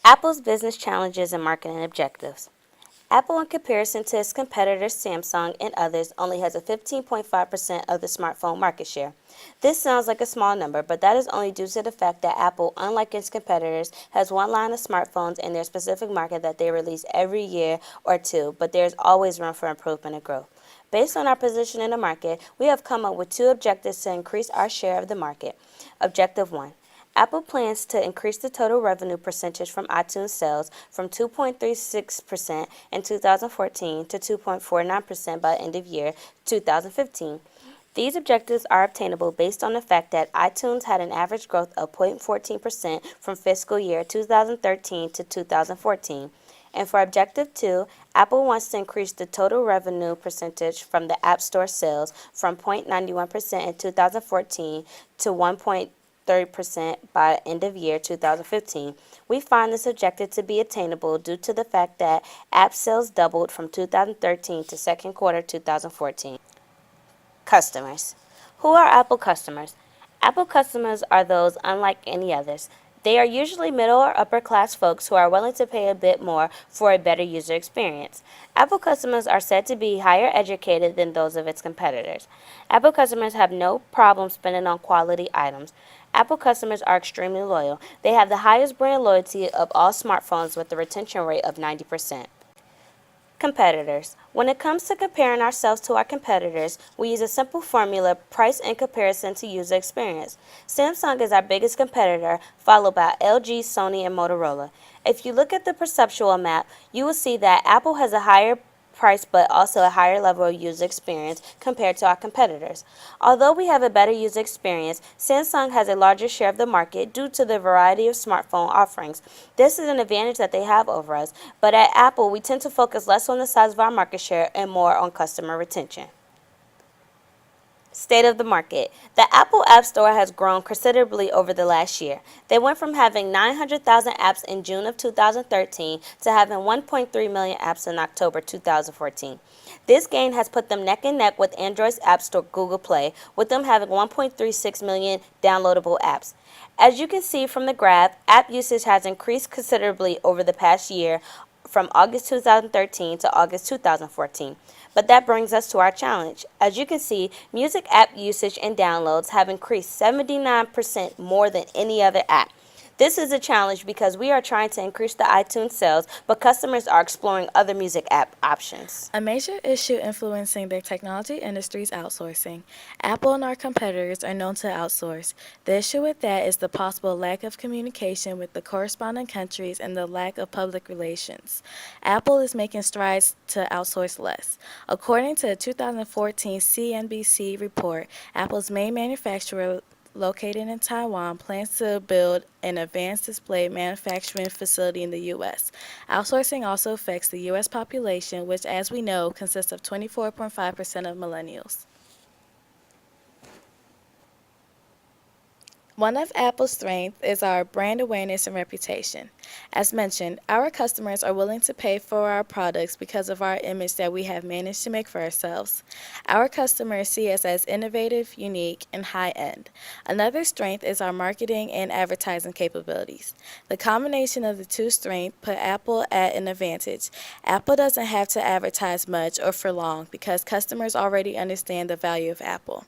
Apple's business challenges and marketing objectives. Apple, in comparison to its competitors Samsung and others, only has a 15.5% of the smartphone market share. This sounds like a small number, but that is only due to the fact that Apple, unlike its competitors, has one line of smartphones in their specific market that they release every year or two, but there is always room for improvement and growth. Based on our position in the market, we have come up with two objectives to increase our share of the market. Objective 1. Apple plans to increase the total revenue percentage from iTunes sales from 2.36% in 2014 to 2.49% by the end of year 2015. These objectives are obtainable based on the fact that iTunes had an average growth of 0.14% from fiscal year 2013 to 2014. And for Objective 2, Apple wants to increase the total revenue percentage from the App Store sales from 0.91% in 2014 to 1.30% by end of year 2015. We find this objective to be attainable due to the fact that app sales doubled from 2013 to second quarter 2014. Customers. Who are Apple customers? Apple customers are those unlike any others. They are usually middle or upper class folks who are willing to pay a bit more for a better user experience. Apple customers are said to be higher educated than those of its competitors. Apple customers have no problem spending on quality items. Apple customers are extremely loyal. They have the highest brand loyalty of all smartphones with a retention rate of 90%. Competitors. When it comes to comparing ourselves to our competitors, we use a simple formula, price in comparison to user experience. Samsung is our biggest competitor, followed by LG, Sony, and Motorola. If you look at the perceptual map, you will see that Apple has a higher price but also a higher level of user experience compared to our competitors. Although we have a better user experience, Samsung has a larger share of the market due to the variety of smartphone offerings. This is an advantage that they have over us, but at Apple we tend to focus less on the size of our market share and more on customer retention. State of the market. The Apple App Store has grown considerably over the last year. They went from having 900,000 apps in June of 2013 to having 1.3 million apps in October 2014. This gain has put them neck and neck with Android's App Store Google Play, with them having 1.36 million downloadable apps. As you can see from the graph, app usage has increased considerably over the past year from August 2013 to August 2014. But that brings us to our challenge. As you can see, music app usage and downloads have increased 79% more than any other app. This is a challenge because we are trying to increase the iTunes sales, but customers are exploring other music app options. A major issue influencing the technology industry is outsourcing. Apple and our competitors are known to outsource. The issue with that is the possible lack of communication with the corresponding countries and the lack of public relations. Apple is making strides to outsource less. According to a 2014 CNBC report, Apple's main manufacturer located in Taiwan, plans to build an advanced display manufacturing facility in the U.S. Outsourcing also affects the U.S. population, which, as we know, consists of 24.5% of millennials. One of Apple's strengths is our brand awareness and reputation. As mentioned, our customers are willing to pay for our products because of our image that we have managed to make for ourselves. Our customers see us as innovative, unique, and high-end. Another strength is our marketing and advertising capabilities. The combination of the two strengths put Apple at an advantage. Apple doesn't have to advertise much or for long because customers already understand the value of Apple.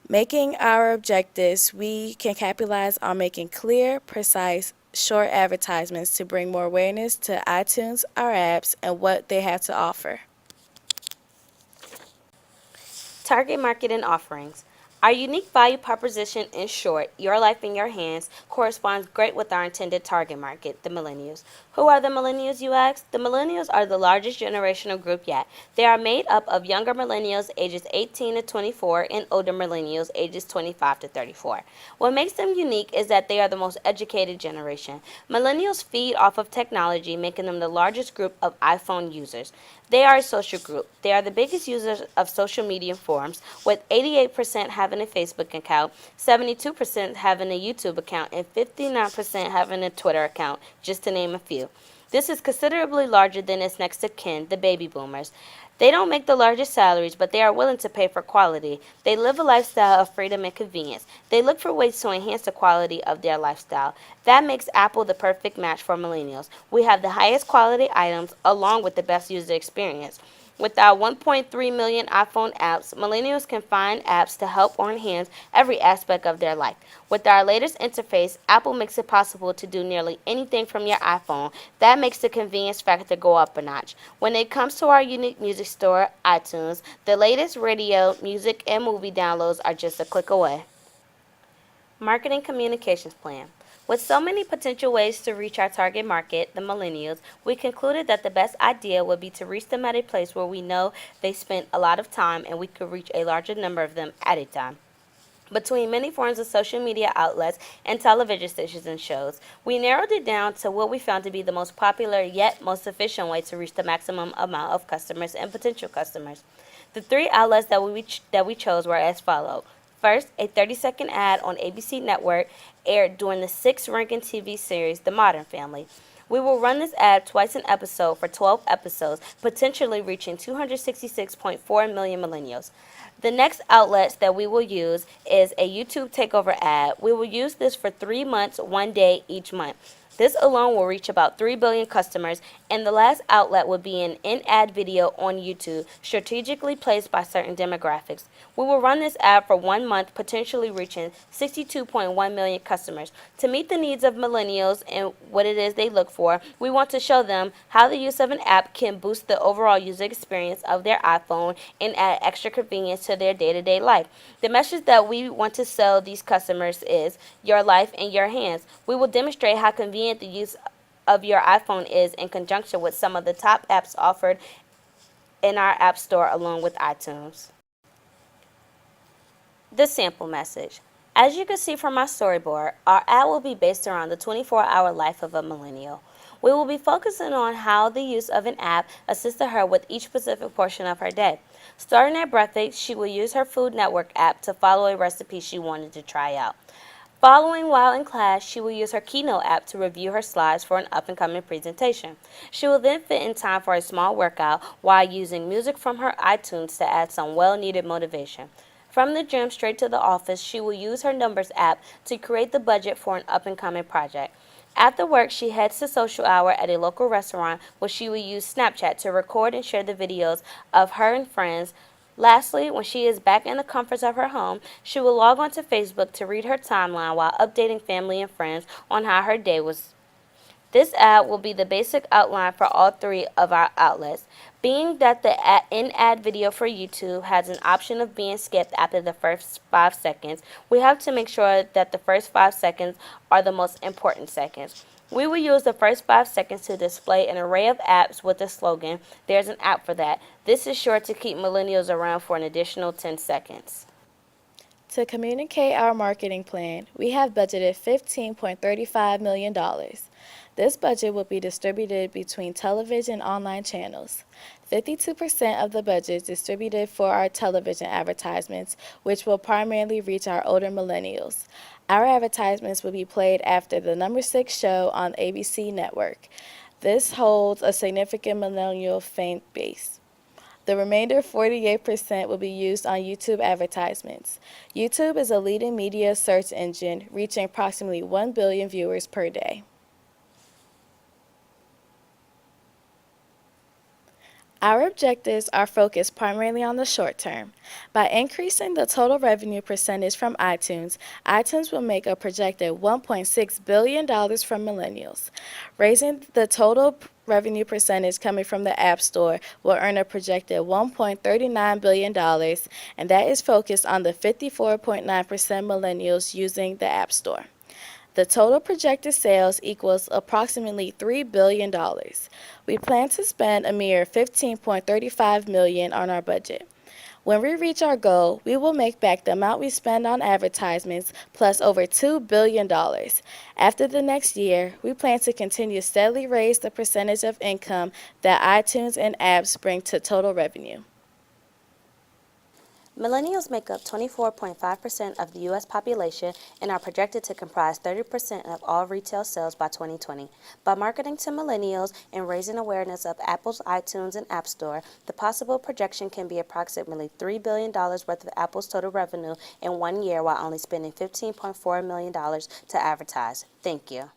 Making our objectives, we can capitalize on making clear, precise, short advertisements to bring more awareness to iTunes, our apps, and what they have to offer. Target market and offerings. Our unique value proposition, in short, your life in your hands, corresponds great with our intended target market, the millennials. Who are the millennials, you ask? The millennials are the largest generational group yet. They are made up of younger millennials ages 18 to 24 and older millennials ages 25 to 34. What makes them unique is that they are the most educated generation. Millennials feed off of technology, making them the largest group of iPhone users. They are a social group. They are the biggest users of social media forums, with 88% having a Facebook account, 72% having a YouTube account, and 59% having a Twitter account, just to name a few. This is considerably larger than its next of kin, the baby boomers. They don't make the largest salaries, but they are willing to pay for quality. They live a lifestyle of freedom and convenience. They look for ways to enhance the quality of their lifestyle. That makes Apple the perfect match for millennials. We have the highest quality items along with the best user experience. With our 1.3 million iPhone apps, millennials can find apps to help or enhance every aspect of their life. With our latest interface, Apple makes it possible to do nearly anything from your iPhone. That makes the convenience factor go up a notch. When it comes to our unique music store, iTunes, the latest radio, music, and movie downloads are just a click away. Marketing communications plan. With so many potential ways to reach our target market, the millennials, we concluded that the best idea would be to reach them at a place where we know they spend a lot of time and we could reach a larger number of them at a time. Between many forms of social media outlets and television stations and shows, we narrowed it down to what we found to be the most popular yet most efficient way to reach the maximum amount of customers and potential customers. The three outlets that we chose were as follows. First, a 30-second ad on ABC Network aired during the sixth-ranking TV series The Modern Family. We will run this ad twice an episode for 12 episodes, potentially reaching 266.4 million millennials. The next outlet that we will use is a YouTube takeover ad. We will use this for 3 months, one day each month. This alone will reach about 3 billion customers, and the last outlet will be an in-ad video on YouTube, strategically placed by certain demographics. We will run this ad for 1 month, potentially reaching 62.1 million customers. To meet the needs of millennials and what it is they look for, we want to show them how the use of an app can boost the overall user experience of their iPhone and add extra convenience to their day-to-day life. The message that we want to sell these customers is your life in your hands. We will demonstrate how convenient the use of your iPhone is in conjunction with some of the top apps offered in our App Store along with iTunes. The sample message. As you can see from our storyboard, our ad will be based around the 24-hour life of a millennial. We will be focusing on how the use of an app assisted her with each specific portion of her day. Starting at breakfast, she will use her Food Network app to follow a recipe she wanted to try out. Following while in class, she will use her Keynote app to review her slides for an up-and-coming presentation. She will then fit in time for a small workout while using music from her iTunes to add some well-needed motivation. From the gym straight to the office, she will use her Numbers app to create the budget for an up-and-coming project. After work, she heads to social hour at a local restaurant where she will use Snapchat to record and share the videos of her and friends. Lastly, when she is back in the comforts of her home, she will log on to Facebook to read her timeline while updating family and friends on how her day was. This ad will be the basic outline for all three of our outlets. Being that the in-ad video for YouTube has an option of being skipped after the first 5 seconds, we have to make sure that the first 5 seconds are the most important seconds. We will use the first 5 seconds to display an array of apps with the slogan, "There's an app for that." This is sure to keep millennials around for an additional 10 seconds. To communicate our marketing plan, we have budgeted $15.35 million. This budget will be distributed between television and online channels. 52% of the budget is distributed for our television advertisements, which will primarily reach our older millennials. Our advertisements will be played after the number 6 show on ABC Network. This holds a significant millennial fan base. The remainder, 48%, will be used on YouTube advertisements. YouTube is a leading media search engine, reaching approximately 1 billion viewers per day. Our objectives are focused primarily on the short term. By increasing the total revenue percentage from iTunes, iTunes will make a projected $1.6 billion from millennials. Raising the total revenue percentage coming from the App Store will earn a projected $1.39 billion, and that is focused on the 54.9% millennials using the App Store. The total projected sales equals approximately $3 billion. We plan to spend a mere $15.35 million on our budget. When we reach our goal, we will make back the amount we spend on advertisements plus over $2 billion. After the next year, we plan to continue to steadily raise the percentage of income that iTunes and apps bring to total revenue. Millennials make up 24.5% of the U.S. population and are projected to comprise 30% of all retail sales by 2020. By marketing to millennials and raising awareness of Apple's iTunes and App Store, the possible projection can be approximately $3 billion worth of Apple's total revenue in 1 year while only spending $15.4 million to advertise. Thank you.